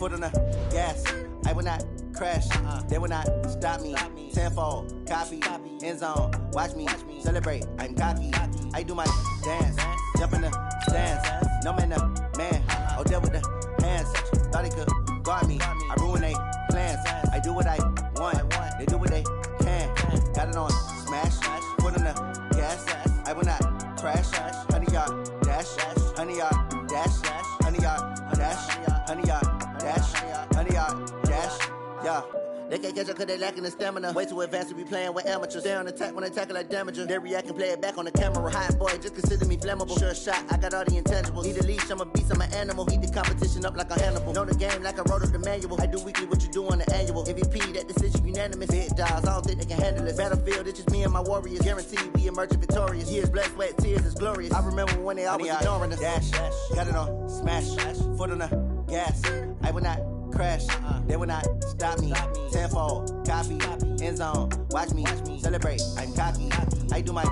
foot on the gas. I will not crash. They will not stop me. Tenfold, copy, end zone. Watch me celebrate. I'm cocky. I do my dance. Jump in the stands. No man, the man. Oh, there with the hands. Thought he could guard me. I ruin they plans. I do what I want. They do what they can. Got it on smash. Foot on the gas. I will not crash. 100-yard dash. 100-yard dash. 100-yard dash. 100-yard dash. 100-yard dash. Yeah. They can't catch up cause they lacking the stamina. Way too advanced to be playing with amateurs. Stay on attack when they tackle like damager. They react and play it back on the camera. Hot boy, just consider me flammable. Sure shot, I got all the intangibles. Need a leash, I'm a beast, I'm an animal. Eat the competition up like a Hannibal. Know the game like I wrote up the manual. I do weekly what you do on the annual. MVP, that decision unanimous. Big dogs, I don't think they can handle it. Battlefield, it's just me and my warriors. Guaranteed we emerge victorious. Years, blood, sweat, tears, it's glorious. I remember when they always ignoring us. Dash, got it on smash. Foot on the gas. I will not crash. They will not stop me. Tenfold, copy, end zone. Watch me celebrate. I'm cocky. I do my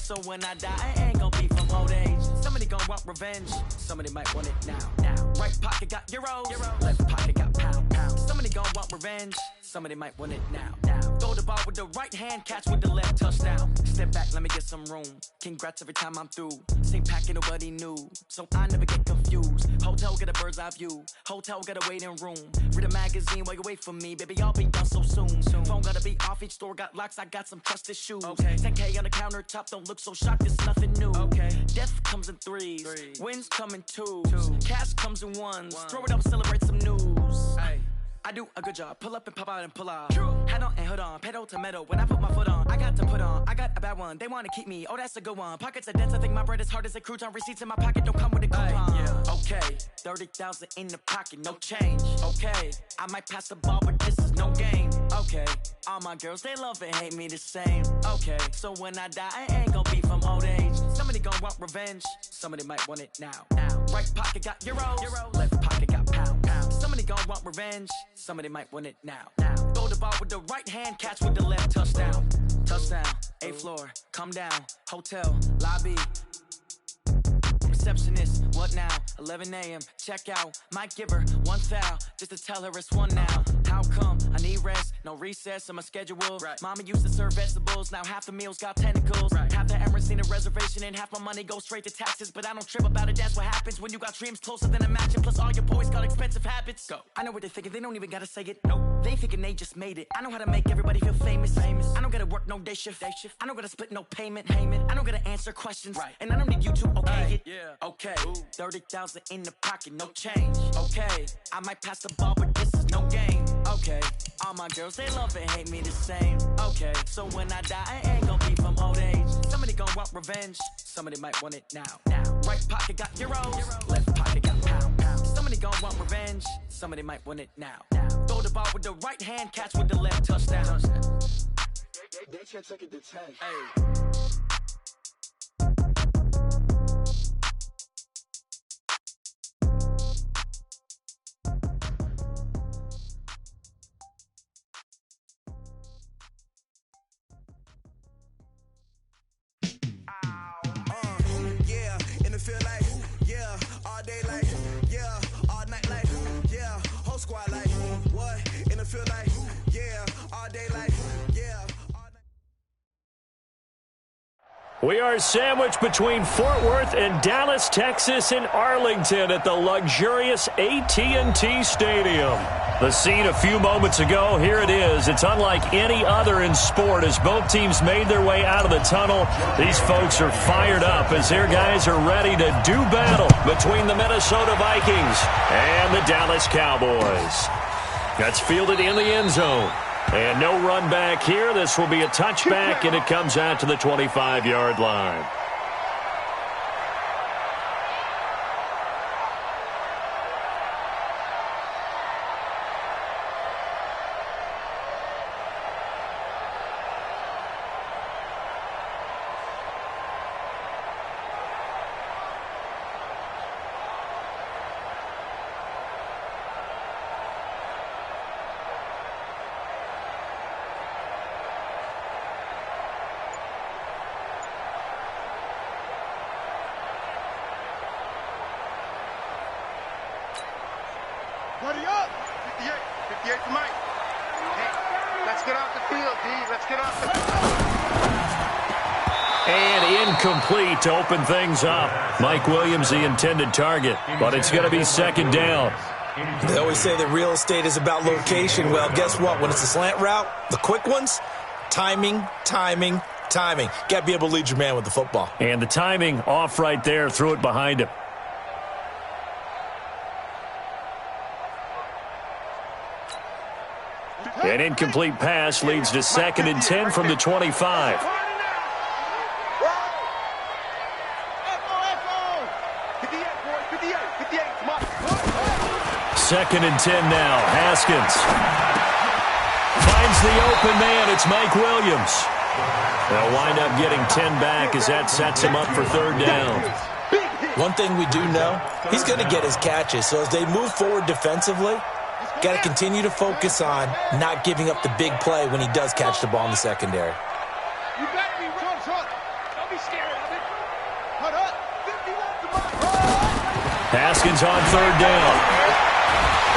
So when I die, I ain't gonna be from old age. Somebody gonna want revenge. Somebody might want it now. Right pocket got euros. Left pocket got pound. Somebody gonna want revenge. Somebody might want it now. Throw the ball with the right hand, catch with the left, touchdown. Step back, let me get some room. Congrats every time I'm through. Same packet, nobody knew, so I never get confused. Hotel get a bird's eye view. Hotel get a waiting room. Read a magazine while you wait for me, baby. I'll be done so soon. Phone gotta be off, each store got locks. I got some trusted shoes. 10K on the countertop, don't look so shocked. It's nothing new. Death comes in threes. Wins come in twos. Cash comes in ones. Throw it up, celebrate some news. I do a good job. Pull up and pop out and pull out. Head on and hood on. Pedal to metal. When I put my foot on, I got to put on. I got a bad one. They want to keep me. Oh, that's a good one. Pockets are dense. I think my bread is hard as a crouton. Receipts in my pocket don't come with a coupon. Okay, 30,000 in the pocket, no change. Okay, I might pass the ball, but this is no game. Okay, all my girls, they love and hate me the same. Okay, so when I die, I ain't gonna be from old age. Somebody gonna want revenge. Somebody might want it now. Right pocket got euros. Left pocket got pound. Somebody gonna want revenge. Somebody might want it now. Throw the ball with the right hand, catch with the left, touchdown. Touchdown, 8th floor, come down. Hotel, lobby. Receptionist, what now? 11 a.m., check out. Might give her one foul, just to tell her it's one now. How come? I need rest, no recess in my schedule. Mama used to serve vegetables, now half the meals got tentacles. Half the Emirates need a reservation and half my money goes straight to taxes. But I don't trip about it, that's what happens when you got dreams closer than a matching. Plus all your boys got expensive habits. Go. I know what they're thinking, they don't even gotta say it. Nope. They thinking they just made it. I know how to make everybody feel famous. I don't gotta work no day shift. I don't gotta split no payment. I don't gotta answer questions. And I don't need you to okay it. Okay, 30,000 in the pocket, no change. Okay, I might pass the ball, but this is no game. Okay, all my girls, they love and hate me the same. Okay, so when I die, I ain't gonna be from old age. Somebody gonna want revenge. Somebody might want it now. Right pocket got euros. Left pocket got pound. Somebody gonna want revenge. Somebody might want it now. Throw the ball with the right hand, catch with the left, touchdown. They can't take it to 10. We are sandwiched between Fort Worth and Dallas, Texas, and Arlington at the luxurious AT&T Stadium. The scene a few moments ago, here it is. It's unlike any other in sport as both teams made their way out of the tunnel. These folks are fired up as their guys are ready to do battle between the Minnesota Vikings and the Dallas Cowboys. That's fielded in the end zone. And no run back here. This will be a touchback, and it comes out to the 25-yard line. Buddy up! 58 to Mike. Hey, let's get off the field, D. Let's get off the field. And incomplete to open things up. Mike Williams, the intended target, but it's going to be second down. They always say that real estate is about location. Well, guess what? When it's a slant route, the quick ones, timing. Got to be able to lead your man with the football. And the timing off right there. Threw it behind him. An incomplete pass leads to 2nd and 10 from the 25. Second and 10 now. Haskins finds the open man. It's Mike Williams. They'll wind up getting 10 back as that sets him up for third down. One thing we do know, he's going to get his catches. So as they move forward defensively, got to continue to focus on not giving up the big play when he does catch the ball in the secondary. Haskins on third down.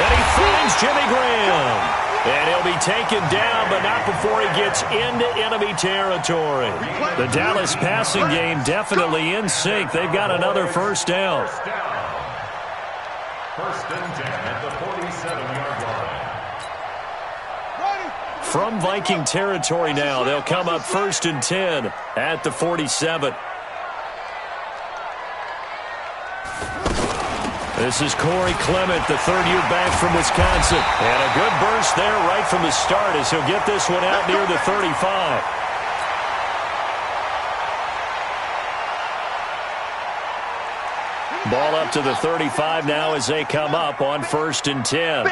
And he finds Jimmy Graham. And he'll be taken down, but not before he gets into enemy territory. The Dallas passing game definitely in sync. They've got another first down. First and 10 at the 47-yard line. From Viking territory now, they'll come up first and 10 at the 47. This is Corey Clement, the third-year back from Wisconsin. And a good burst there right from the start as he'll get this one out near the 35. Ball up to the 35 now as they come up on first and 10.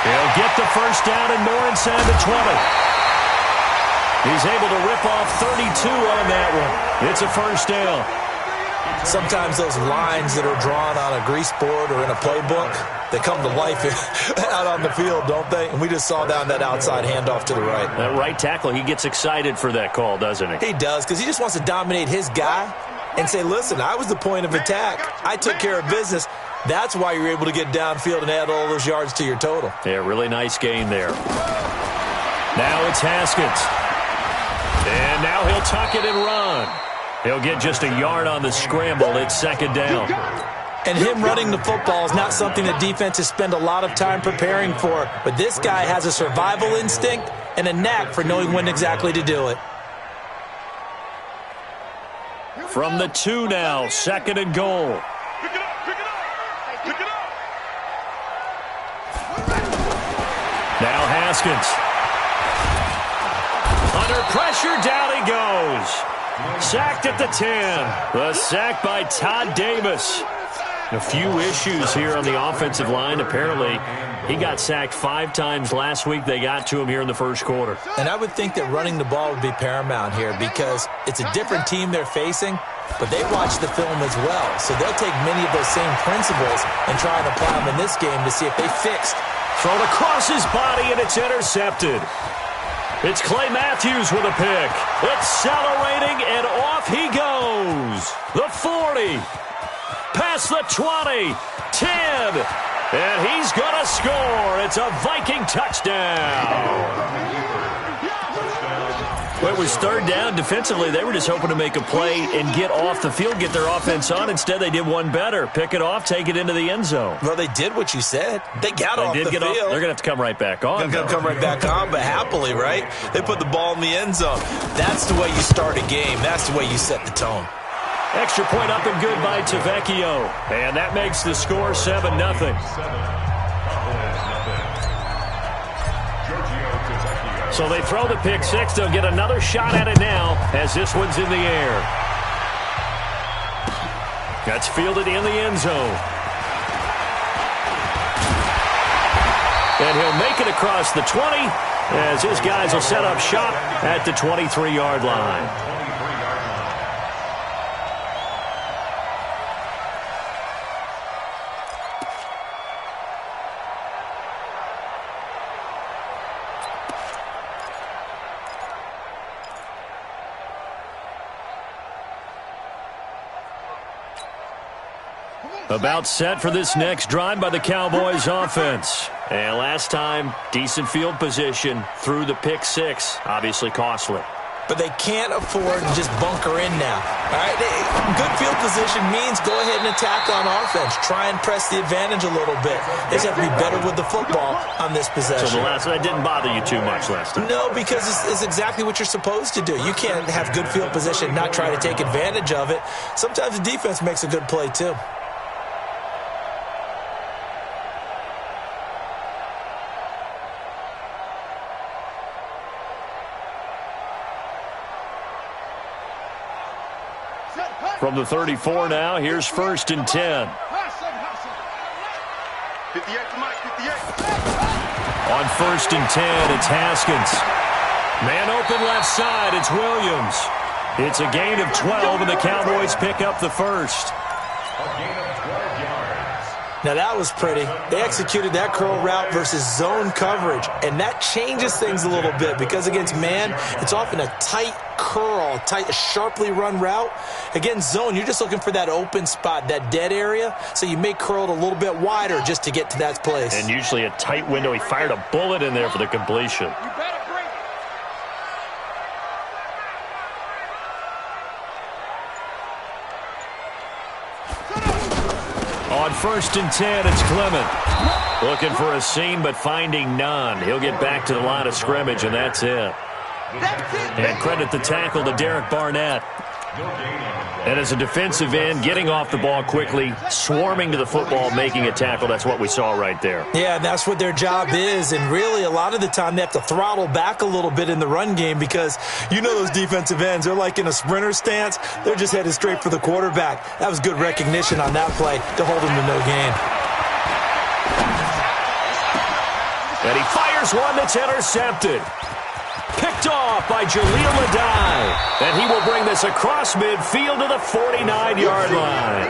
He'll get the first down and more inside the 20. He's able to rip off 32 on that one. It's a first down. Sometimes those lines that are drawn on a grease board or in a playbook, they come to life out on the field, don't they? And we just saw down that outside handoff to the right. That right tackle, he gets excited for that call, doesn't he? He does, because he just wants to dominate his guy and say, listen, I was the point of attack. I took care of business. That's why you're able to get downfield and add all those yards to your total. Yeah, really nice gain there. Now it's Haskins. And now he'll tuck it and run. He'll get just a yard on the scramble. It's second down. And him running the football is not something that defenses spend a lot of time preparing for. But this guy has a survival instinct and a knack for knowing when exactly to do it. From the 2 now, second and goal. Now Haskins. Under pressure, down he goes. Sacked at the 10. The sack by Todd Davis. A few issues here on the offensive line. Apparently, he got sacked 5 times last week. They got to him here in the first quarter. And I would think that running the ball would be paramount here because it's a different team they're facing, but they watch the film as well. So they'll take many of those same principles and try and apply them in this game to see if they fixed. Thrown across his body, and it's intercepted. It's Clay Matthews with a pick. Accelerating, and off he goes. The 40. Past the 20. 10. And he's going to score. It's a Viking touchdown. Well, it was third down. Defensively, they were just hoping to make a play and get off the field, get their offense on. Instead, they did one better. Pick it off, take it into the end zone. Well, they did what you said. They got off the field. They're going to have to come right back on. They're going to come right back on, but happily, right? They put the ball in the end zone. That's the way you start a game. That's the way you set the tone. Extra point up and good by Ttfl. And that makes the score 7-0. So they throw the pick six. They'll get another shot at it now as this one's in the air. That's fielded in the end zone. And he'll make it across the 20 as his guys will set up shop at the 23-yard line. About set for this next drive by the Cowboys offense. And last time, decent field position through the pick six. Obviously costly. But they can't afford to just bunker in now. All right? Good field position means go ahead and attack on offense. Try and press the advantage a little bit. They just have to be better with the football on this possession. So the last one didn't bother you too much last time? No, because it's exactly what you're supposed to do. You can't have good field position and not try to take advantage of it. Sometimes the defense makes a good play, too. From the 34 now, here's first and 10. 58 to Mike, 58. On first and 10, it's Haskins. Man open left side, it's Williams. It's a gain of 12, and the Cowboys pick up the first. A gain of Now that was pretty. They executed that curl route versus zone coverage, and that changes things a little bit because against man, it's often a tight curl, sharply run route. Against zone, you're just looking for that open spot, that dead area, so you may curl it a little bit wider just to get to that place. And usually a tight window. He fired a bullet in there for the completion. On 1st and 10, it's Clement. Looking for a seam, but finding none. He'll get back to the line of scrimmage, and that's it. And credit the tackle to Derek Barnett. And as a defensive end, getting off the ball quickly, swarming to the football, making a tackle, that's what we saw right there. Yeah, and that's what their job is. And really, a lot of the time, they have to throttle back a little bit in the run game because you know those defensive ends, they're like in a sprinter stance. They're just headed straight for the quarterback. That was good recognition on that play to hold him to no gain. And he fires one that's intercepted. Picked off by Jaleel Adai. And he will bring this across midfield to the 49-yard line.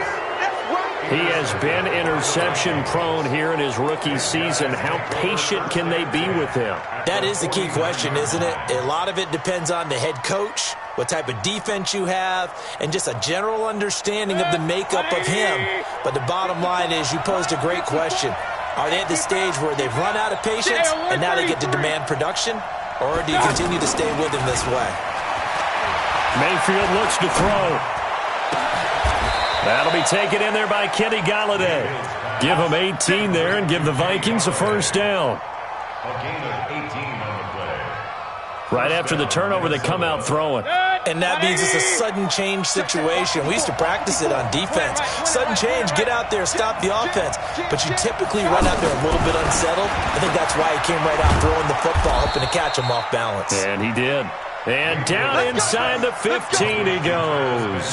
He has been interception prone here in his rookie season. How patient can they be with him? That is the key question, isn't it? A lot of it depends on the head coach, what type of defense you have, and just a general understanding of the makeup of him. But the bottom line is you posed a great question. Are they at the stage where they've run out of patience and now they get to demand production? Or do you continue to stay with him this way? Mayfield looks to throw. That'll be taken in there by Kenny Galladay. Give him 18 there and give the Vikings a first down. A gain of 18 on the play. Right after the turnover, they come out throwing. And that means it's a sudden change situation. We used to practice it on defense. Sudden change, get out there, stop the offense. But you typically run out there a little bit unsettled. I think that's why he came right out throwing the football, hoping to catch him off balance. And he did. And down inside the 15 he goes.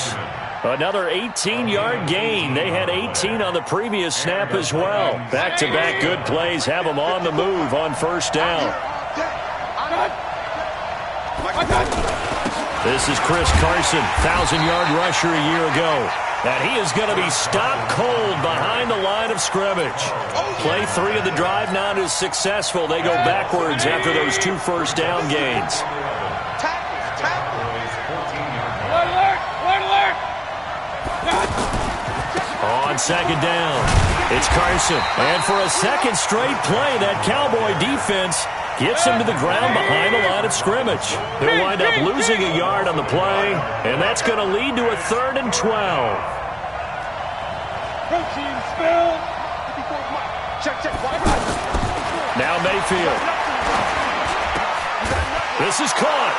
Another 18-yard gain. They had 18 on the previous snap as well. Back-to-back good plays have them on the move on first down. This is Chris Carson, 1,000-yard rusher a year ago. And he is going to be stopped cold behind the line of scrimmage. Play 3 of the drive not as successful. They go backwards after those 2 first down gains. On second down, it's Carson. And for a second straight play, that Cowboy defense gets him to the ground behind the line of scrimmage. They'll wind up losing a yard on the play, and that's going to lead to a 3rd and 12. Now Mayfield. This is caught.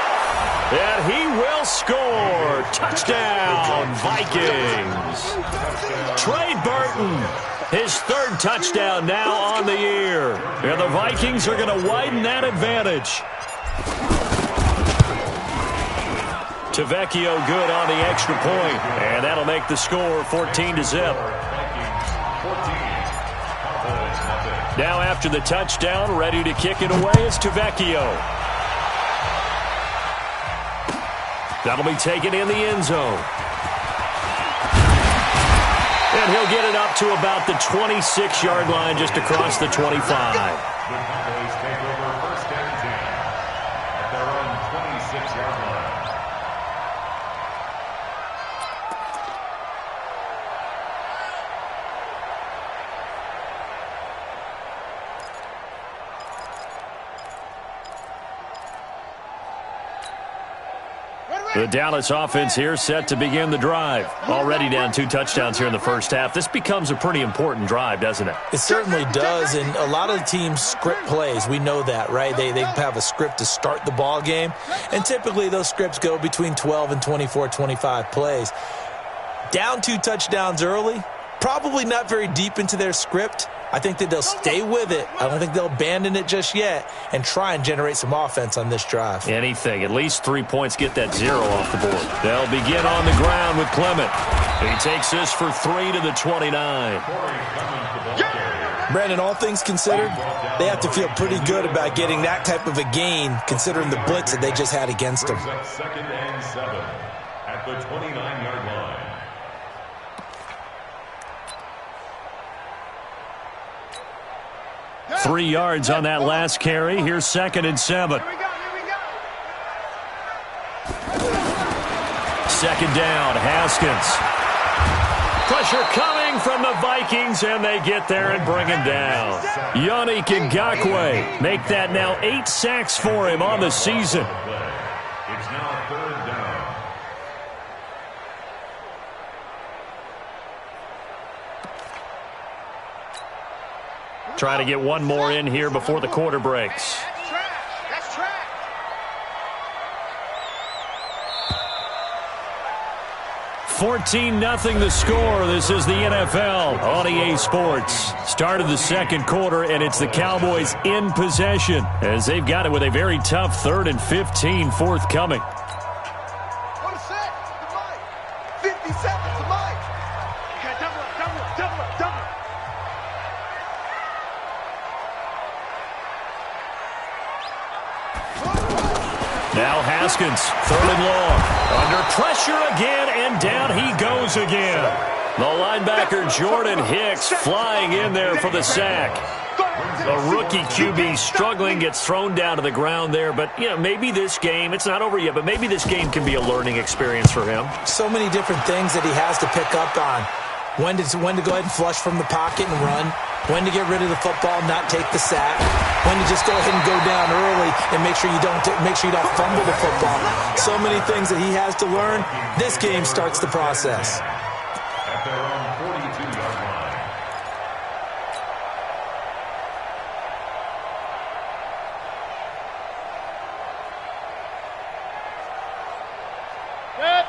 And he will score. Touchdown, Vikings. Trey Burton. His 3rd touchdown now on the year. And the Vikings are going to widen that advantage. Ttfl good on the extra point. And that'll make the score 14-0. Now after the touchdown, ready to kick it away is Ttfl. That'll be taken in the end zone. And he'll get it up to about the 26-yard line, just across the 25. The Cowboys take over 1st and 10 at their own 26-yard line. The Dallas offense here set to begin the drive. Already down 2 touchdowns here in the first half. This becomes a pretty important drive, doesn't it? It certainly does, and a lot of the teams script plays. We know that, right? They have a script to start the ball game, and typically those scripts go between 12 and 24, 25 plays. Down 2 touchdowns early, probably not very deep into their script. I think that they'll stay with it. I don't think they'll abandon it just yet and try and generate some offense on this drive. Anything. At least 3 points, get that 0 off the board. They'll begin on the ground with Clement. He takes this for 3 to the 29. Brandon, all things considered, they have to feel pretty good about getting that type of a gain considering the blitz that they just had against them. 2nd and 7 at the 29-yard line. 3 yards on that last carry. Here's 2nd and 7. Second down, Haskins. Pressure coming from the Vikings, and they get there and bring him down. Yannick Ngakoue make that now 8 sacks for him on the season. It's now 3rd down. Try to get one more in here before the quarter breaks. 14-0 the score. This is the NFL on EA Sports. Start of the second quarter, and it's the Cowboys in possession as they've got it with a very tough 3rd and 15 forthcoming. 50 seconds to Mike. Okay, double up. Now Haskins, 3rd and long. Under pressure again, and down he goes again. The linebacker Jordan Hicks flying in there for the sack. The rookie QB struggling, gets thrown down to the ground there. But, you know, maybe this game, it's not over yet, but maybe this game can be a learning experience for him. So many different things that he has to pick up on. When to go ahead and flush from the pocket and run. When to get rid of the football, not take the sack. When to just go ahead and go down early and make sure you don't fumble the football. So many things that he has to learn. This game starts the process. At their own 42-yard line.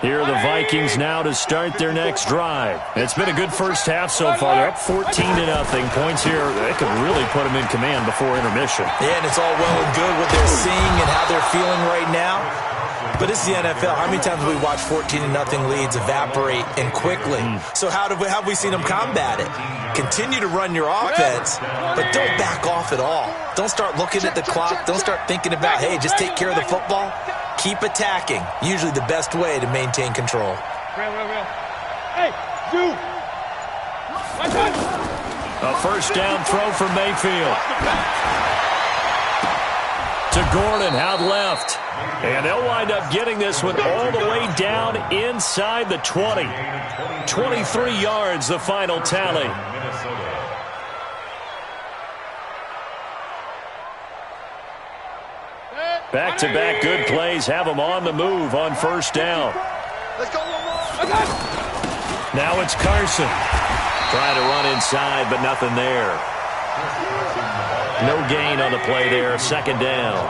Here are the Vikings now to start their next drive. It's been a good first half so far. They're up 14-0. Points here, they could really put them in command before intermission. Yeah, and it's all well and good what they're seeing and how they're feeling right now. But it's the NFL. How many times have we watched 14-0 leads evaporate and quickly? So how have we seen them combat it? Continue to run your offense, but don't back off at all. Don't start looking at the clock. Don't start thinking about, hey, just take care of the football. Keep attacking. Usually the best way to maintain control. Hey, dude. A first down throw from Mayfield. To Gordon, out left. And they'll wind up getting this one all the way down inside the 20. 23 yards, the final tally. Back-to-back good plays have them on the move on first down. Let's go one more. Now it's Carson. Trying to run inside, but nothing there. No gain on the play there. Second down.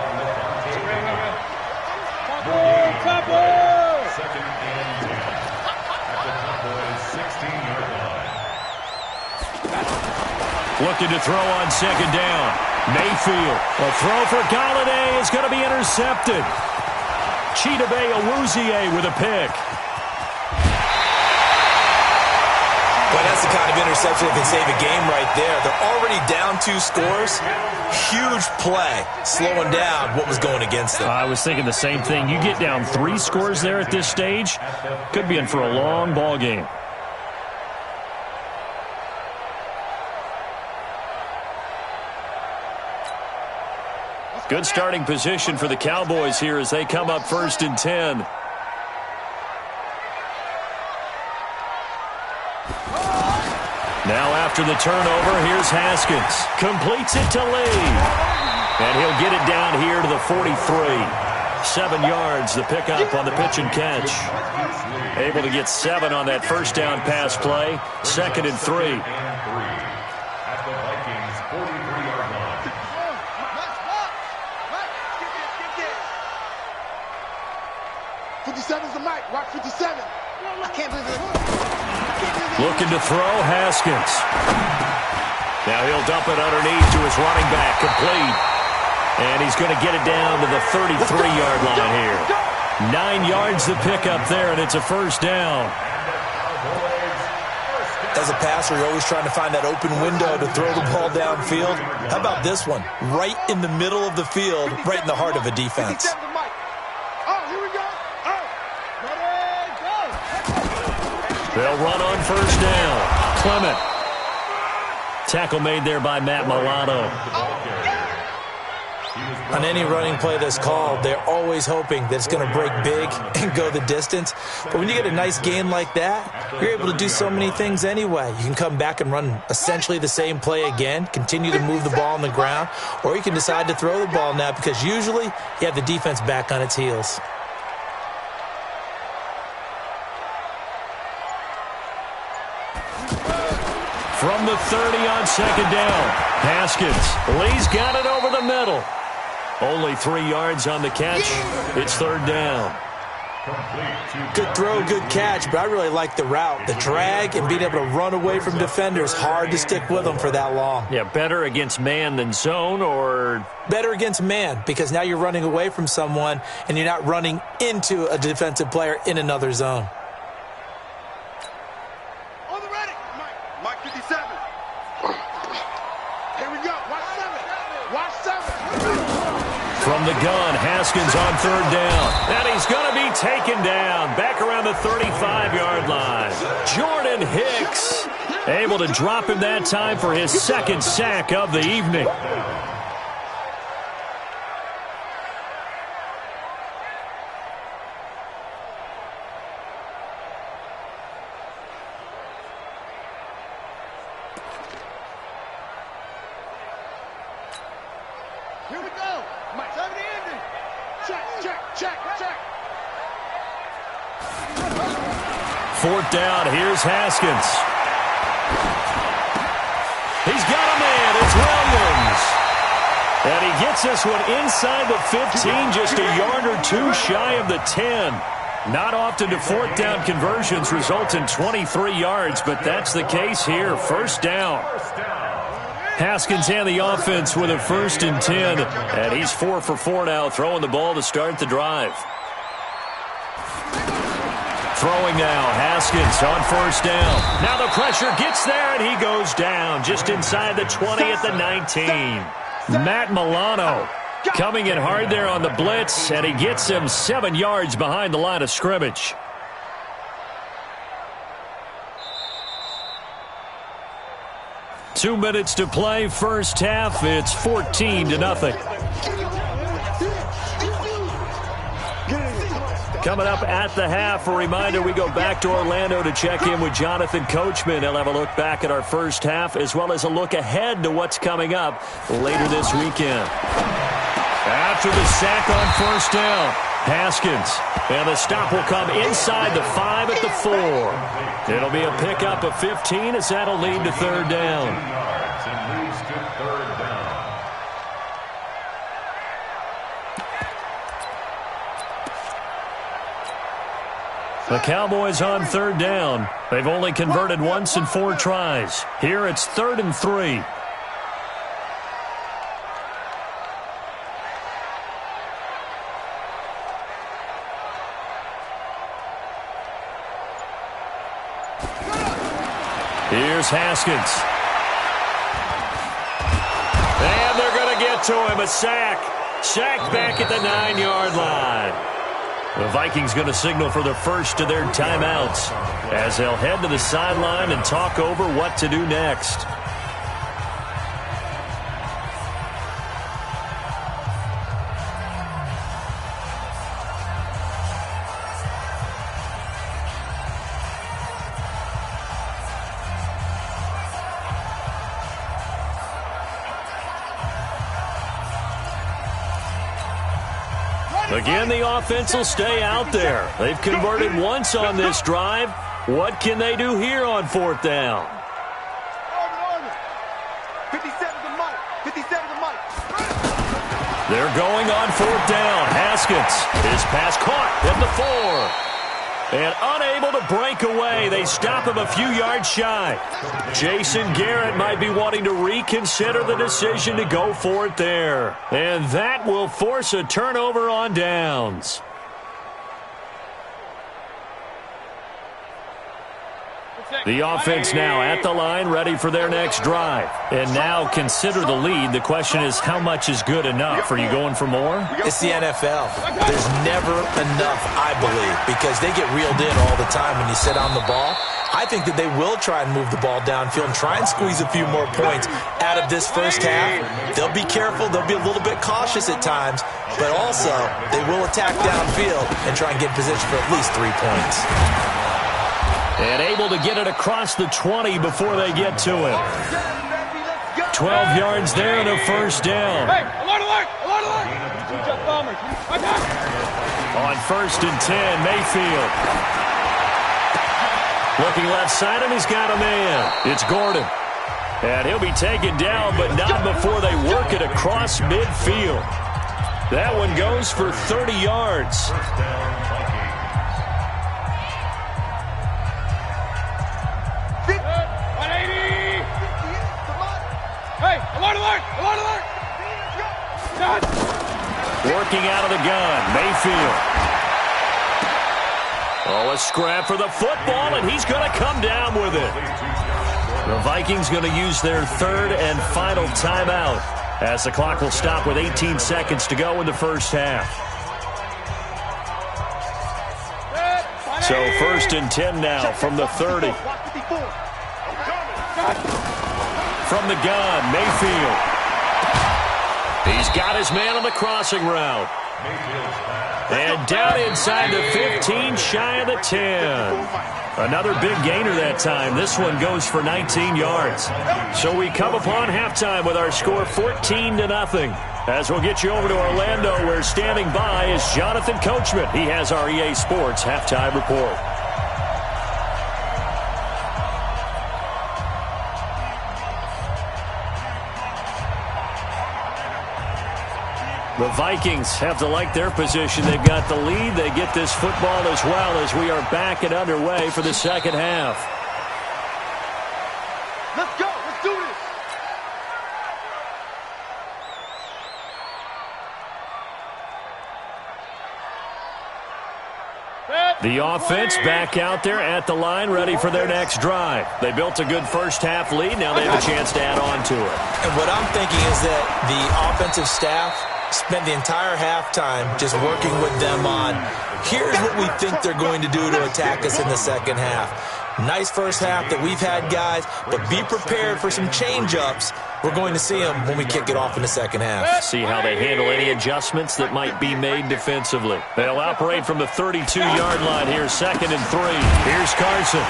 Second and 10. At the Cowboys' 16-yard line. Looking to throw on second down. Mayfield. A throw for Galladay is going to be intercepted. Chidobe Awuzie with a pick. Well, that's the kind of interception that can save a game right there. They're already down 2 scores. Huge play, slowing down what was going against them. I was thinking the same thing. You get down 3 scores there at this stage, could be in for a long ball game. Good starting position for the Cowboys here as they come up 1st and 10. Now after the turnover, here's Haskins. Completes it to Lee. And he'll get it down here to the 43. 7 yards, the pickup on the pitch and catch. Able to get 7 on that first down pass play. 2nd and 3. At the Vikings' 43-yard line. 57's the mic. Rock 57. I can't believe it. Looking to throw, Haskins. Now he'll dump it underneath to his running back, complete. And he's going to get it down to the 33-yard line here. 9 yards the pickup there, and it's a first down. As a passer, you're always trying to find that open window to throw the ball downfield. How about this one? Right in the middle of the field, right in the heart of a defense. They'll run on first down. Clement. Tackle made there by Matt Milano. On any running play that's called, they're always hoping that it's going to break big and go the distance. But when you get a nice gain like that, you're able to do so many things anyway. You can come back and run essentially the same play again, continue to move the ball on the ground, or you can decide to throw the ball now because usually you have the defense back on its heels. From the 30 on second down, Haskins. Lee's got it over the middle. Only 3 yards on the catch. It's third down. Good throw, good catch, but I really like the route. The drag and being able to run away from defenders, hard to stick with them for that long. Yeah, better against man than zone, or? Better against man, because now you're running away from someone and you're not running into a defensive player in another zone. On the ready. Mike 57. Here we go. Watch 7. From the gun, Haskins on third down. And he's going to be taken down. Back around the 35-yard line. Jordan Hicks able to drop him that time for his second sack of the evening. Here we go. Mike 70 ending. Check. Fourth down, here's Haskins. He's got a man, it's Williams. And he gets this one inside the 15, just a yard or two shy of the 10. Not often do fourth down conversions result in 23 yards, but that's the case here. First down. Haskins and the offense with a 1st and 10. And he's 4 for 4 now, throwing the ball to start the drive. Throwing now, Haskins on first down. Now the pressure gets there, and he goes down just inside the 20 at the 19. Matt Milano coming in hard there on the blitz, and he gets him 7 yards behind the line of scrimmage. Two minutes to play, first half. It's 14-0. Coming up at the half, a reminder, we go back to Orlando to check in with Jonathan Coachman. He'll have a look back at our first half as well as a look ahead to what's coming up later this weekend. After the sack on first down, Haskins. And the stop will come inside the 5 at the 4. It'll be a pickup of 15 as that'll lead to third down. The Cowboys on third down. They've only converted once in 4 tries. Here it's 3rd and 3. Here's Haskins. And they're going to get to him. A sack. Sacked back at the 9-yard line. The Vikings going to signal for the first of their timeouts as they'll head to the sideline and talk over what to do next. Again, the offense will stay out there. They've converted once on this drive. What can they do here on fourth down? 57 to Mike. 57 to Mike. They're going on fourth down. Haskins, his pass caught at the 4. And unable to break away. They stop him a few yards shy. Jason Garrett might be wanting to reconsider the decision to go for it there. And that will force a turnover on downs. The offense now at the line, ready for their next drive. And now consider the lead. The question is, how much is good enough? Are you going for more? It's the NFL. There's never enough, I believe, because they get reeled in all the time when you sit on the ball. I think that they will try and move the ball downfield and try and squeeze a few more points out of this first half. They'll be careful. They'll be a little bit cautious at times, but also they will attack downfield and try and get position for at least 3 points. And able to get it across the 20 before they get to him. 12 yards there and a first down. On 1st and 10, Mayfield. Looking left side, and he's got a man. It's Gordon. And he'll be taken down, but not before they work it across midfield. That one goes for 30 yards. Working out of the gun, Mayfield. Oh, a scrap for the football, and he's going to come down with it. The Vikings going to use their 3rd and final timeout as the clock will stop with 18 seconds to go in the first half. So 1st and 10 now from the 30. From the gun, Mayfield. He's got his man on the crossing route. And down inside the 15, shy of the 10. Another big gainer that time. This one goes for 19 yards. So we come upon halftime with our score 14-0. As we'll get you over to Orlando, where standing by is Jonathan Coachman. He has our EA Sports halftime report. The Vikings have to like their position. They've got the lead. They get this football as well as we are back and underway for the second half. Let's go. Let's do this. The offense back out there at the line, ready for their next drive. They built a good first half lead. Now they have a chance to add on to it. And what I'm thinking is that the offensive staff spent the entire halftime just working with them on, here's what we think they're going to do to attack us in the second half. Nice first half that we've had, guys, but be prepared for some change-ups. We're going to see them when we kick it off in the second half. See how they handle any adjustments that might be made defensively. They'll operate from the 32-yard line here, 2nd and 3. Here's Carson.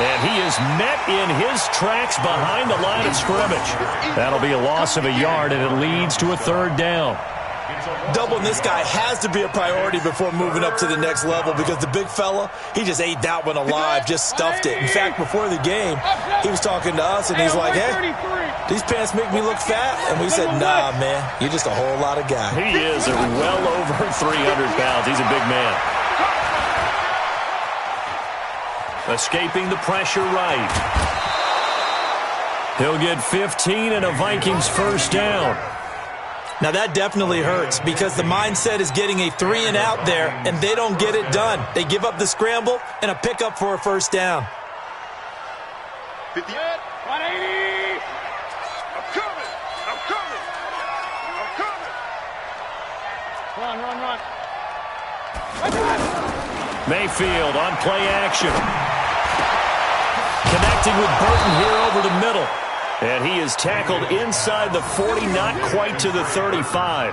And he is met in his tracks behind the line of scrimmage. That'll be a loss of a yard, and it leads to a 3rd down. Doubling this guy has to be a priority before moving up to the next level, because the big fella, he just ate that one alive, just stuffed it. In fact, before the game, he was talking to us, and he's like, hey, these pants make me look fat. And we said, nah, man, you're just a whole lot of guy. He is well over 300 pounds. He's a big man. Escaping the pressure right. He'll get 15 and a Vikings first down. Now, that definitely hurts, because the mindset is getting a 3-and-out there, and they don't get it done. They give up the scramble and a pickup for a first down. 50. 180. I'm coming. I'm coming. I'm coming. Run. Mayfield on play action. Connecting with Burton here over the middle. And he is tackled inside the 40, not quite to the 35.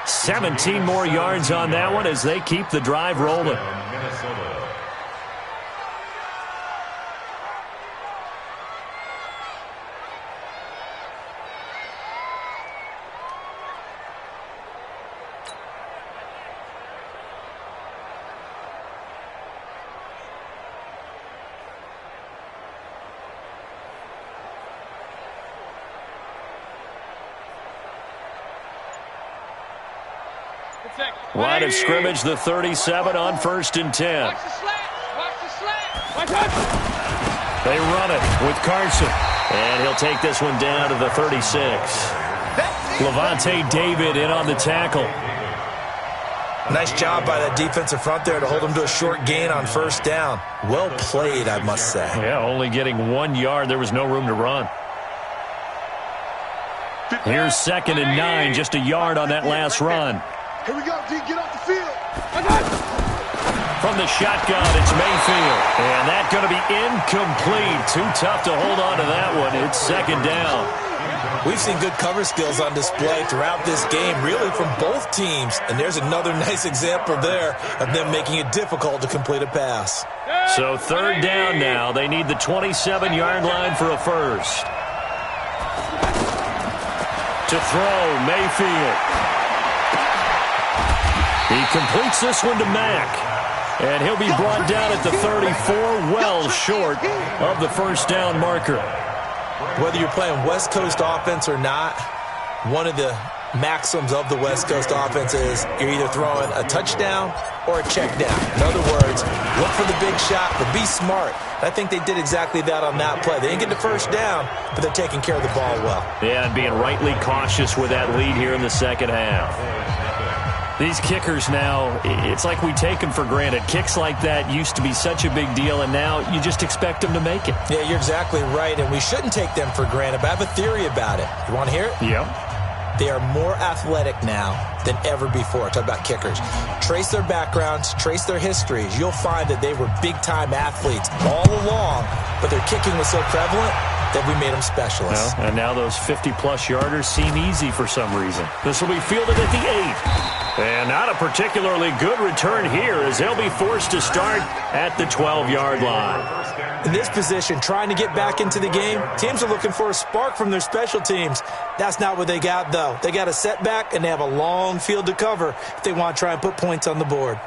17 more yards on that one as they keep the drive rolling. Line of scrimmage, the 37 on 1st and 10. Watch the slant. They run it with Carson. And he'll take this one down to the 36. Levante David in on the tackle. Nice job by that defensive front there to hold them to a short gain on first down. Well played, I must say. Yeah, only getting 1 yard. There was no room to run. Here's 2nd and 9, just a yard on that last run. Here we go, D. Get off the field. From the shotgun, it's Mayfield. And that's going to be incomplete. Too tough to hold on to that one. It's 2nd down. We've seen good cover skills on display throughout this game, really from both teams. And there's another nice example there of them making it difficult to complete a pass. So 3rd down now. They need the 27-yard line for a first. To throw, Mayfield. He completes this one to Mack. And he'll be brought down at the 34, well short of the first down marker. Whether you're playing West Coast offense or not, one of the maxims of the West Coast offense is you're either throwing a touchdown or a check down. In other words, look for the big shot, but be smart. I think they did exactly that on that play. They didn't get the first down, but they're taking care of the ball well. Yeah, and being rightly cautious with that lead here in the second half. These kickers now, it's like we take them for granted. Kicks like that used to be such a big deal, and now you just expect them to make it. Yeah, you're exactly right, and we shouldn't take them for granted, but I have a theory about it. You want to hear it? Yeah. They are more athletic now than ever before. Talk about kickers. Trace their backgrounds, trace their histories. You'll find that they were big-time athletes all along, but their kicking was so prevalent that we made them specialists. Well, and now those 50-plus yarders seem easy for some reason. This will be fielded at the 8. And not a particularly good return here as they'll be forced to start at the 12-yard line. In this position, trying to get back into the game, teams are looking for a spark from their special teams. That's not what they got, though. They got a setback, and they have a long field to cover if they want to try and put points on the board.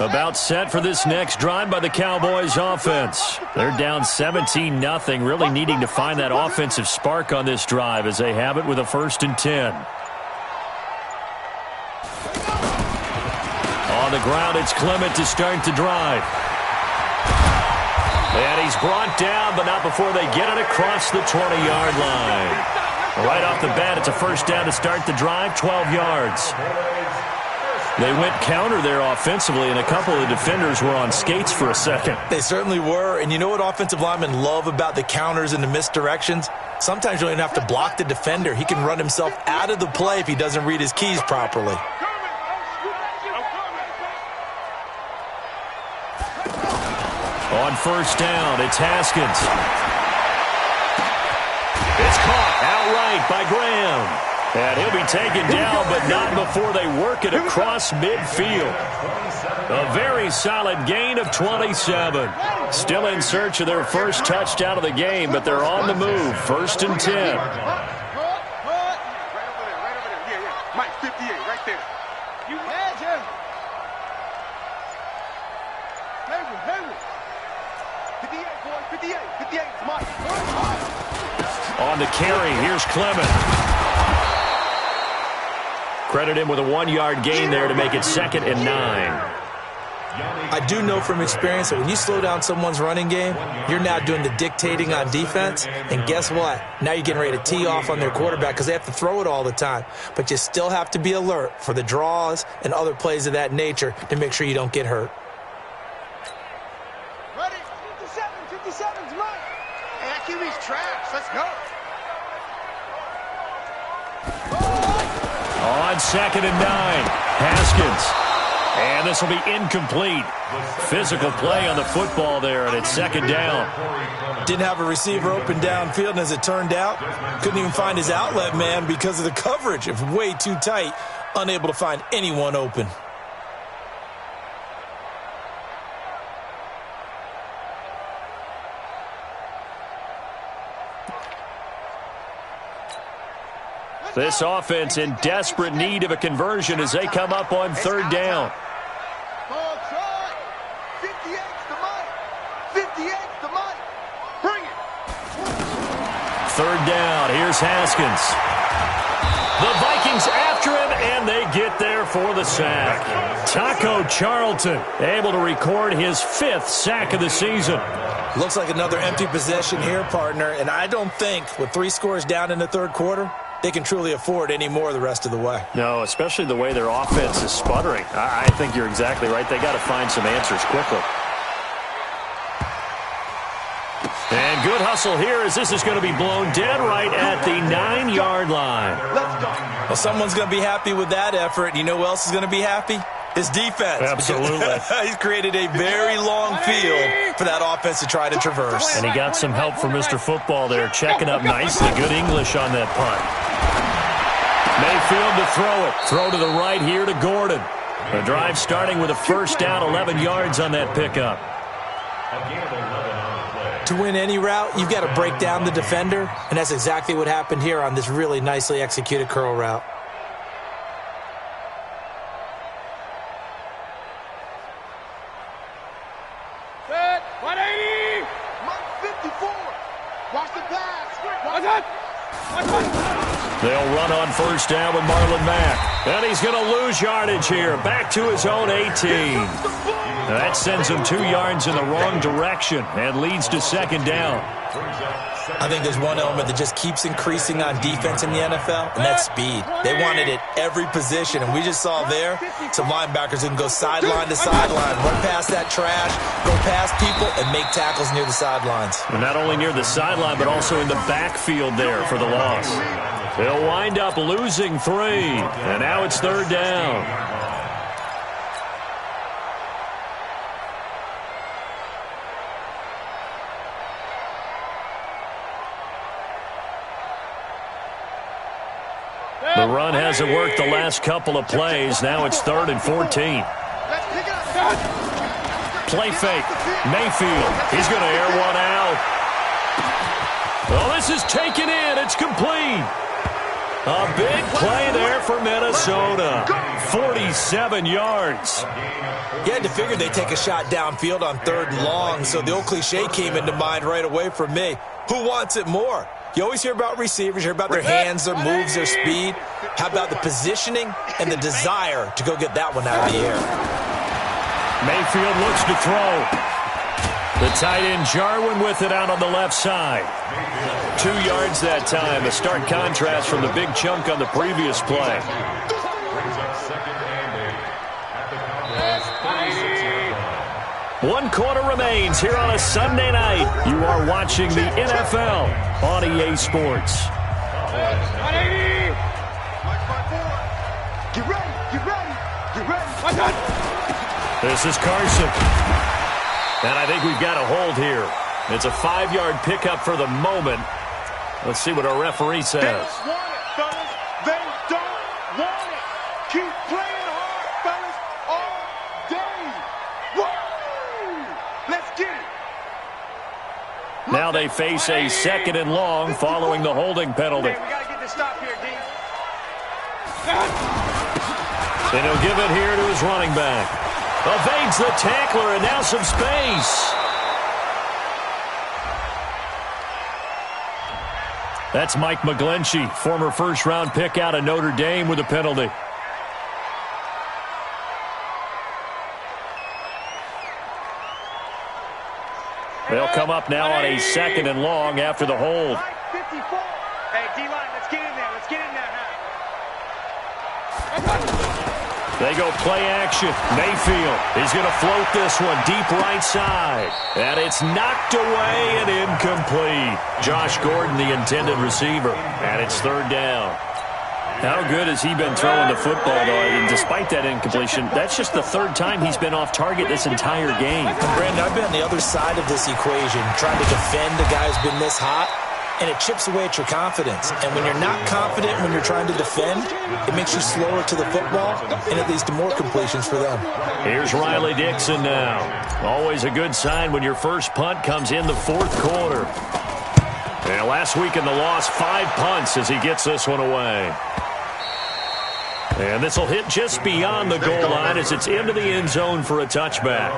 About set for this next drive by the Cowboys offense. They're down 17-0, really needing to find that offensive spark on this drive as they have it with a 1st and 10. On the ground, it's Clement to start the drive. And he's brought down, but not before they get it across the 20-yard line. Right off the bat, it's a 1st down to start the drive, 12 yards. They went counter there offensively, and a couple of defenders were on skates for a second. They certainly were, and you know what offensive linemen love about the counters and the misdirections? Sometimes you don't even have to block the defender. He can run himself out of the play if he doesn't read his keys properly. On 1st down, it's Haskins. It's caught outright by Graham. And he'll be taken down, but not before they work it across midfield. A very solid gain of 27. Still in search of their first touchdown of the game, but they're on the move. 1st and 10. Right over there. Yeah. Mike, 58, right there. You had him. Hayward. 58, boy, 58, Mike. On the carry, here's Clement. Credit him with a 1-yard gain there to make it 2nd and 9. I do know from experience that when you slow down someone's running game, you're now doing the dictating on defense. And guess what? Now you're getting ready to tee off on their quarterback because they have to throw it all the time. But you still have to be alert for the draws and other plays of that nature to make sure you don't get hurt. Ready? 57's right. Hey, that QB's trash. Let's go. On 2nd and 9, Haskins. And this will be incomplete. Physical play on the football there, and it's 2nd down. Didn't have a receiver open downfield, and as it turned out, couldn't even find his outlet man because of the coverage. It was way too tight, unable to find anyone open. This offense in desperate need of a conversion as they come up on 3rd down. Ball try. 58's the money. 58's the money. Bring it. 3rd down. Here's Haskins. The Vikings after him, and they get there for the sack. Taco Charlton able to record his 5th sack of the season. Looks like another empty possession here, partner, and I don't think with 3 scores down in the third quarter, they can truly afford any more the rest of the way. No, especially the way their offense is sputtering. I think you're exactly right. They got to find some answers quickly. And good hustle here as this is going to be blown dead right at the 9-yard line. Well, someone's going to be happy with that effort. You know who else is going to be happy? His defense. Absolutely. He's created a very long field for that offense to try to traverse. And he got some help from Mr. Football there, checking up nicely. Good English on that punt. Mayfield to throw it. Throw to the right here to Gordon. The drive starting with a first down, 11 yards on that pickup. To win any route, you've got to break down the defender, and that's exactly what happened here on this really nicely executed curl route. Set, 180! Mark 54! Watch the pass! They'll run on first down with Marlon Mack. And he's going to lose yardage here. Back to his own 18. That sends him 2 yards in the wrong direction and leads to second down. I think there's one element that just keeps increasing on defense in the NFL, and that's speed. They want it at every position, and we just saw there some linebackers who can go sideline to sideline, run past that trash, go past people, and make tackles near the sidelines. And not only near the sideline, but also in the backfield there for the loss. They'll wind up losing 3, and now it's third down. The run hasn't worked the last couple of plays. Now it's 3rd and 14. Play fake. Mayfield. He's going to air one out. Well, this is taken in. It's complete. A big play there for Minnesota. 47 yards. You had to figure they'd take a shot downfield on 3rd and long, so the old cliche came into mind right away for me. Who wants it more? You always hear about receivers, hear about their hands, their moves, their speed. How about the positioning and the desire to go get that one out of the air? Mayfield looks to throw. The tight end Jarwin with it out on the left side. 2 yards that time. A stark contrast from the big chunk on the previous play. 1 quarter remains here on a Sunday night. You are watching the NFL on EA Sports. Get ready, get ready, get ready. This is Carson. And I think we've got a hold here. It's a 5-yard pickup for the moment. Let's see what our referee says. They don't want it, fellas. They don't want it. Keep playing hard, fellas, all day. Woo! Let's get it. Now they face a 2nd and long following the holding penalty. Hey, we got to get this stop here, D. And he'll give it here to his running back. Evades the tackler, and now some space. That's Mike McGlinchey, former first-round pick out of Notre Dame with a penalty. They'll come up now on a 2nd and long after the hold. 54. Hey, D-line, let's get in there. Let's get in there now. They go play action. Mayfield is going to float this one deep right side. And it's knocked away and incomplete. Josh Gordon, the intended receiver. And it's 3rd down. How good has he been throwing the football, though? And despite that incompletion, that's just the 3rd time he's been off target this entire game. And Brandon, I've been on the other side of this equation, trying to defend a guy who's been this hot, and it chips away at your confidence. And when you're not confident when you're trying to defend, it makes you slower to the football, and it leads to more completions for them. Here's Riley Dixon now. Always a good sign when your first punt comes in the 4th quarter. And last week in the loss, 5 punts as he gets this one away. And this will hit just beyond the goal line as it's into the end zone for a touchback.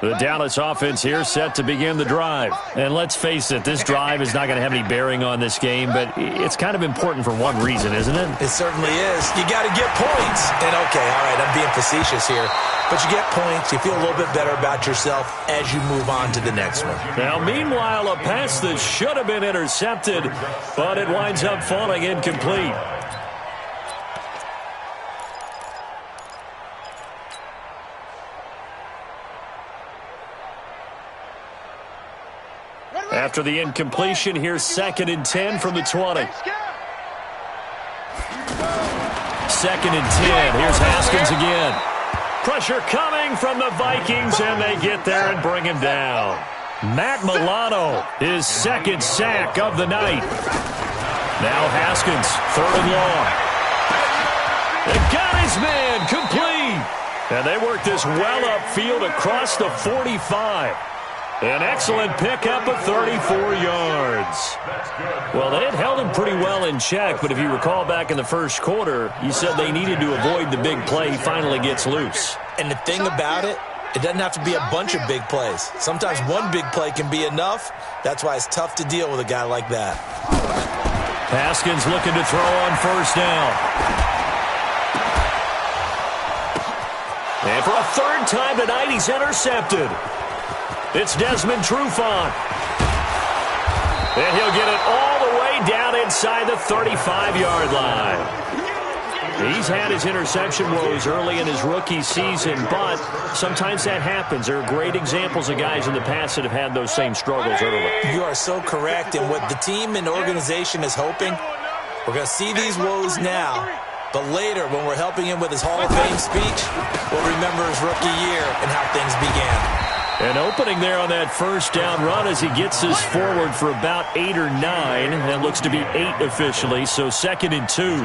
The Dallas offense here set to begin the drive. And let's face it, this drive is not going to have any bearing on this game, but it's kind of important for one reason, isn't it? It certainly is. You got to get points. And okay, all right, I'm being facetious here. But you get points, you feel a little bit better about yourself as you move on to the next one. Now, meanwhile, a pass that should have been intercepted, but it winds up falling incomplete. After the incompletion, here's 2nd and 10 from the 20. 2nd and 10. Here's Haskins again. Pressure coming from the Vikings, and they get there and bring him down. Matt Milano, his 2nd sack of the night. Now Haskins, 3rd and long. They got his man complete. And they work this well upfield across the 45. An excellent pickup of 34 yards. Well, they had held him pretty well in check, but if you recall back in the first quarter, you said they needed to avoid the big play. He finally gets loose. And the thing about it, it doesn't have to be a bunch of big plays. Sometimes one big play can be enough. That's why it's tough to deal with a guy like that. Haskins looking to throw on 1st down. And for a 3rd time tonight, he's intercepted. It's Desmond Trufant. And he'll get it all the way down inside the 35-yard line. He's had his interception woes early in his rookie season, but sometimes that happens. There are great examples of guys in the past that have had those same struggles early. You are so correct. And what the team and organization is hoping, we're going to see these woes now, but later when we're helping him with his Hall of Fame speech, we'll remember his rookie year and how things began. An opening there on that 1st down run as he gets us forward for about 8 or 9. That looks to be 8 officially, so 2nd and 2.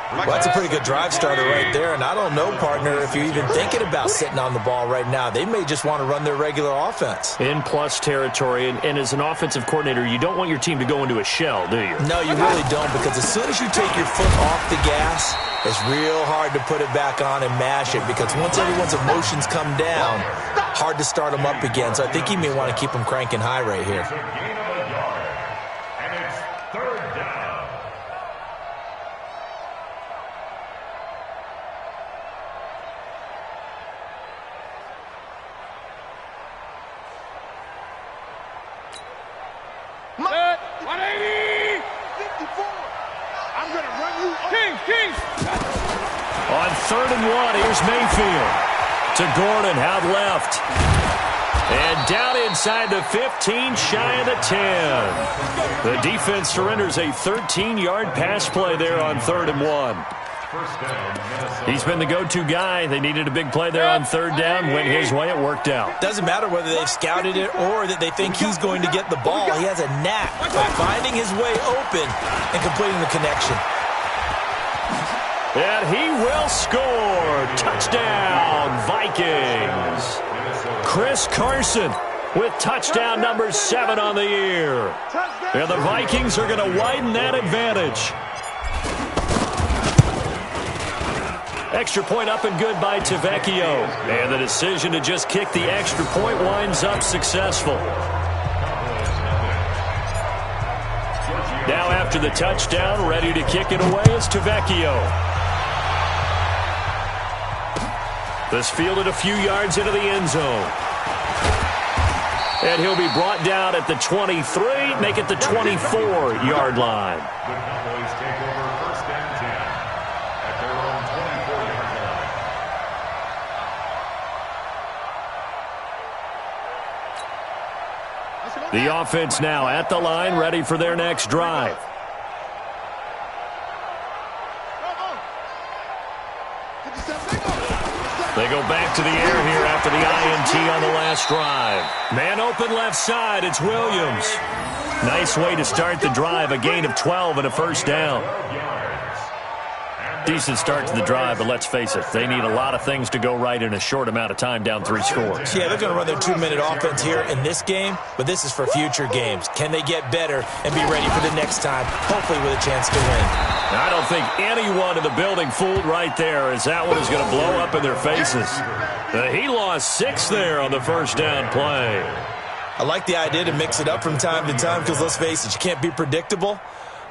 Well, that's a pretty good drive starter right there, and I don't know, partner, if you're even thinking about sitting on the ball right now. They may just want to run their regular offense. In plus territory, and as an offensive coordinator, you don't want your team to go into a shell, do you? No, you really don't, because as soon as you take your foot off the gas, it's real hard to put it back on and mash it, because once everyone's emotions come down, hard to start them up again. So I think he may want to keep them cranking high right here. And it's 3rd down. Set, 180! 54! I'm going to run you. Kings! On 3rd and 1, here's Mayfield. To Gordon, out left. And down inside the 15, shy of the 10. The defense surrenders a 13-yard pass play there on 3rd and 1. He's been the go-to guy. They needed a big play there on 3rd down. Went his way. It worked out. Doesn't matter whether they've scouted it or that they think he's going to get the ball. He has a knack for finding his way open and completing the connection. And he will score. Touchdown, Vikings. Chris Carson with touchdown number 7 on the year. And the Vikings are going to widen that advantage. Extra point up and good by Ttfl. And the decision to just kick the extra point winds up successful. Now after the touchdown, ready to kick it away is Ttfl. This fielded a few yards into the end zone. And he'll be brought down at the 23, make it the 24-yard line. The Cowboys take over 1st and 10 at their own 24-yard line. The offense now at the line, ready for their next drive. They go back to the air here after the INT on the last drive. Man open left side, it's Williams. Nice way to start the drive, a gain of 12 and a 1st down. Decent start to the drive, but let's face it, they need a lot of things to go right in a short amount of time down 3 scores. Yeah, they're going to run their 2-minute offense here in this game, but this is for future games. Can they get better and be ready for the next time, hopefully with a chance to win? I don't think anyone in the building fooled right there, as that one is going to blow up in their faces. He lost 6 there on the first down play. I like the idea to mix it up from time to time because, let's face it, you can't be predictable.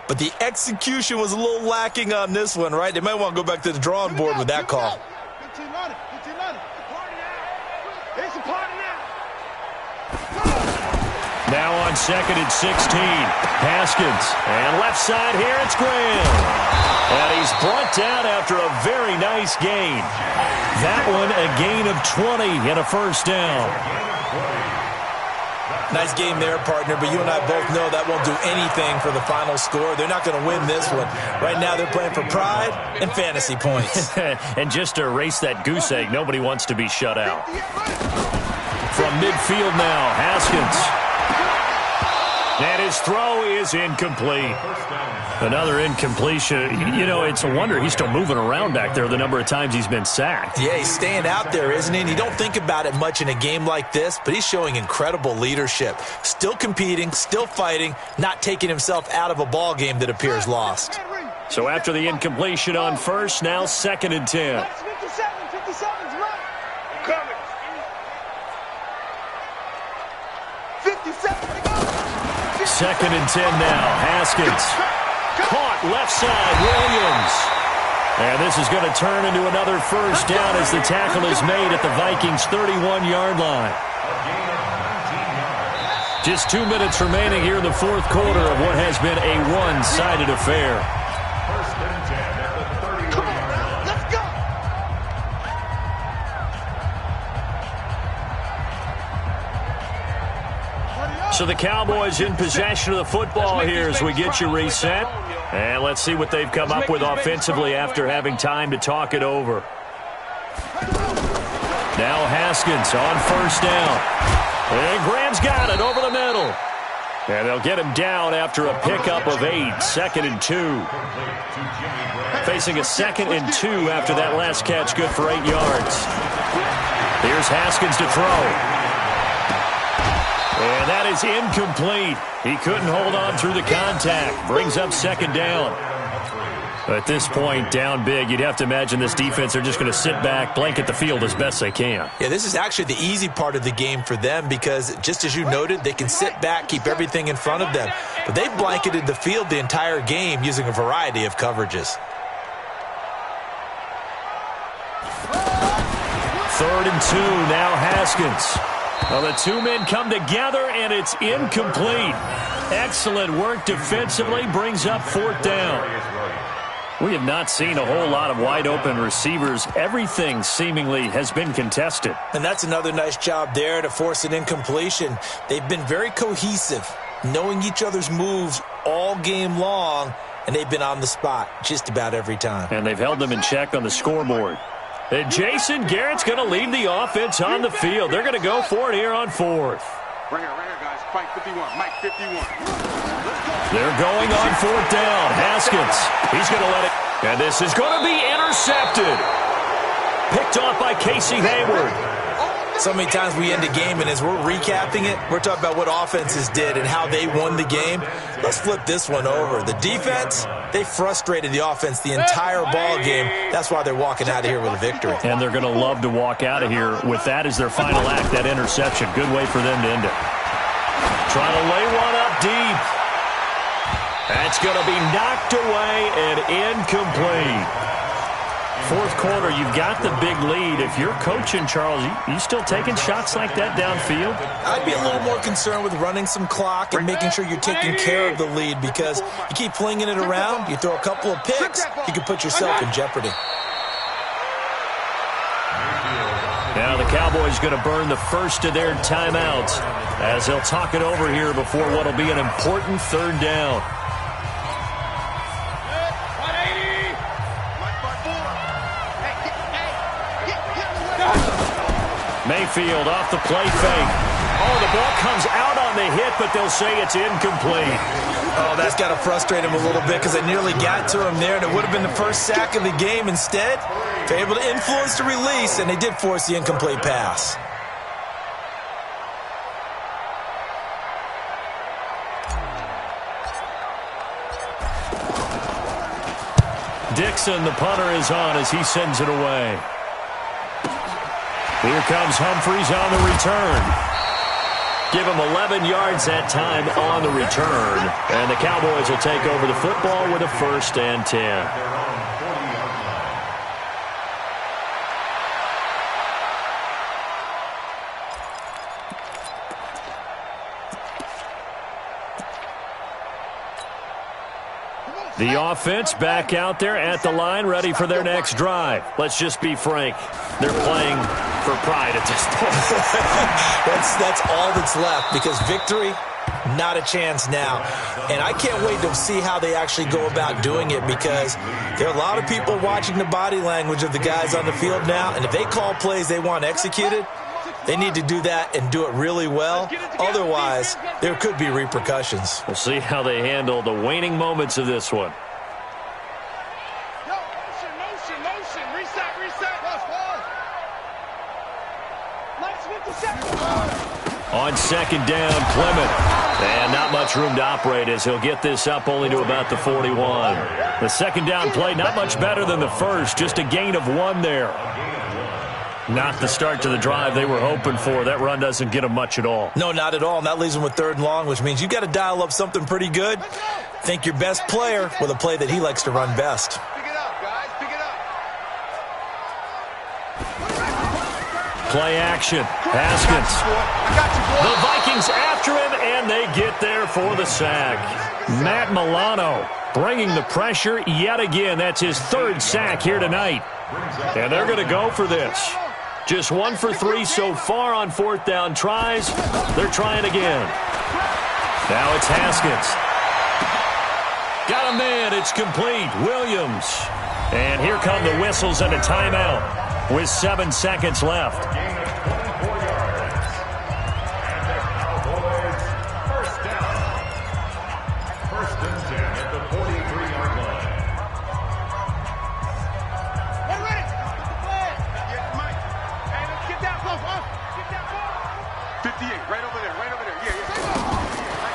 But the execution was a little lacking on this one, right? They might want to go back to the drawing board with that call. Now on 2nd and 16, Haskins. And left side here, it's Graham. And he's brought down after a very nice gain. That one a gain of 20 and a first down. Nice game there, partner, but you and I both know that won't do anything for the final score. They're not going to win this one. Right now they're playing for pride and fantasy points. And just to erase that goose egg, nobody wants to be shut out. From midfield now, Haskins. And his throw is incomplete. Another incompletion. You know, it's a wonder he's still moving around back there the number of times he's been sacked. Yeah, he's staying out there, isn't he? And you don't think about it much in a game like this, but he's showing incredible leadership. Still competing, still fighting, not taking himself out of a ball game that appears lost. So after the incompletion on first, now 2nd and 10. 57's right. Coming. 57 to go. 2nd and 10 now. Haskins. Caught left side. Williams. And this is going to turn into another first down as the tackle is made at the Vikings' 31-yard line. Just 2 minutes remaining here in the 4th quarter of what has been a one-sided affair. First and 10 at the 31-yard line. Let's go. So the Cowboys in possession of the football here as we get you reset. And let's see what they've come up with offensively after having time to talk it over. Now Haskins on first down. And Graham's got it over the middle. And they'll get him down after a pickup of 8. 2nd and 2. Facing a 2nd and 2 after that last catch, good for 8 yards. Here's Haskins to throw. And that is incomplete. He couldn't hold on through the contact. Brings up 2nd down. At this point, down big, you'd have to imagine this defense are just going to sit back, blanket the field as best they can. Yeah, this is actually the easy part of the game for them because, just as you noted, they can sit back, keep everything in front of them. But they've blanketed the field the entire game using a variety of coverages. 3rd and 2, now Haskins. Well, the 2 men come together, and it's incomplete. Excellent work defensively, brings up 4th down. We have not seen a whole lot of wide-open receivers. Everything seemingly has been contested. And that's another nice job there to force an incompletion. They've been very cohesive, knowing each other's moves all game long, and they've been on the spot just about every time. And they've held them in check on the scoreboard. And Jason Garrett's going to lead the offense on the field. They're going to go for it here on 4th. Right here, guys. Fight 51. Mike 51. They're going on 4th down. Haskins. He's going to let it. And this is going to be intercepted. Picked off by Casey Hayward. So many times we end a game, and as we're recapping it, we're talking about what offenses did and how they won the game. Let's flip this one over. The defense, they frustrated the offense the entire ball game. That's why they're walking out of here with a victory. And they're going to love to walk out of here with that as their final act, that interception. Good way for them to end it. Trying to lay one up deep. That's going to be knocked away and incomplete. 4th quarter, you've got the big lead. If you're coaching, Charles, you still taking shots like that downfield? I'd be a little more concerned with running some clock and making sure you're taking care of the lead because you keep flinging it around, you throw a couple of picks, you can put yourself in jeopardy. Now the Cowboys going to burn the first of their timeouts as they'll talk it over here before what will be an important 3rd down. Mayfield off the play fake. Oh, the ball comes out on the hit, but they'll say it's incomplete. Oh, that's got to frustrate him a little bit because they nearly got to him there, and it would have been the first sack of the game. Instead, they're able to influence the release, and they did force the incomplete pass. Dixon, the punter, is on as he sends it away. Here comes Humphries on the return. Give him 11 yards that time on the return. And the Cowboys will take over the football with a 1st and 10. The offense back out there at the line, ready for their next drive. Let's just be frank. They're playing for pride at this point. That's all that's left, because victory, not a chance now. And I can't wait to see how they actually go about doing it, because there are a lot of people watching the body language of the guys on the field now, and if they call plays they want executed, they need to do that and do it really well. Otherwise, there could be repercussions. We'll see how they handle the waning moments of this one. Motion. Reset. On 2nd down, Clement. And not much room to operate as he'll get this up only to about the 41. The 2nd down play, not much better than the first. Just a gain of 1 there. Not the start to the drive they were hoping for. That run doesn't get them much at all. No, not at all. And that leaves them with 3rd and long, which means you've got to dial up something pretty good. Think your best player with a play that he likes to run best. Pick it up, guys. Pick it up. Play action. Haskins. The Vikings after him, and they get there for the sack. Matt Milano bringing the pressure yet again. That's his 3rd sack here tonight. And they're going to go for this. Just 1 for 3 so far on 4th down tries. They're trying again. Now it's Haskins. Got a man. It's complete. Williams. And here come the whistles and a timeout with 7 seconds left.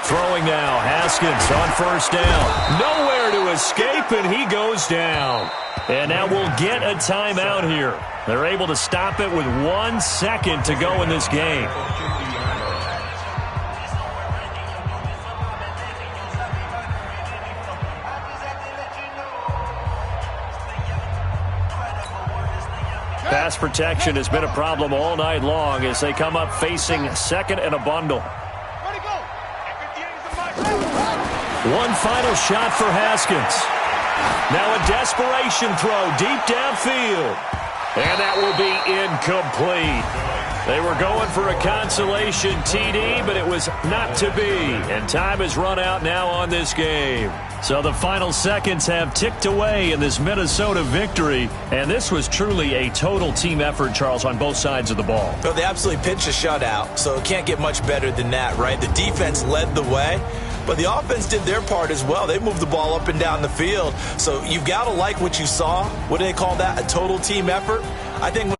Throwing now, Haskins on 1st down. Nowhere to escape, and he goes down. And now we'll get a timeout here. They're able to stop it with 1 second to go in this game. Pass protection has been a problem all night long as they come up facing 2nd and a bundle. One final shot for Haskins. Now a desperation throw deep downfield. And that will be incomplete. They were going for a consolation TD, but it was not to be. And time has run out now on this game. So the final seconds have ticked away in this Minnesota victory. And this was truly a total team effort, Charles, on both sides of the ball. Well, they absolutely pitched a shutout, so it can't get much better than that, right? The defense led the way, but the offense did their part as well. They moved the ball up and down the field. So you've got to like what you saw. What do they call that? A total team effort? I think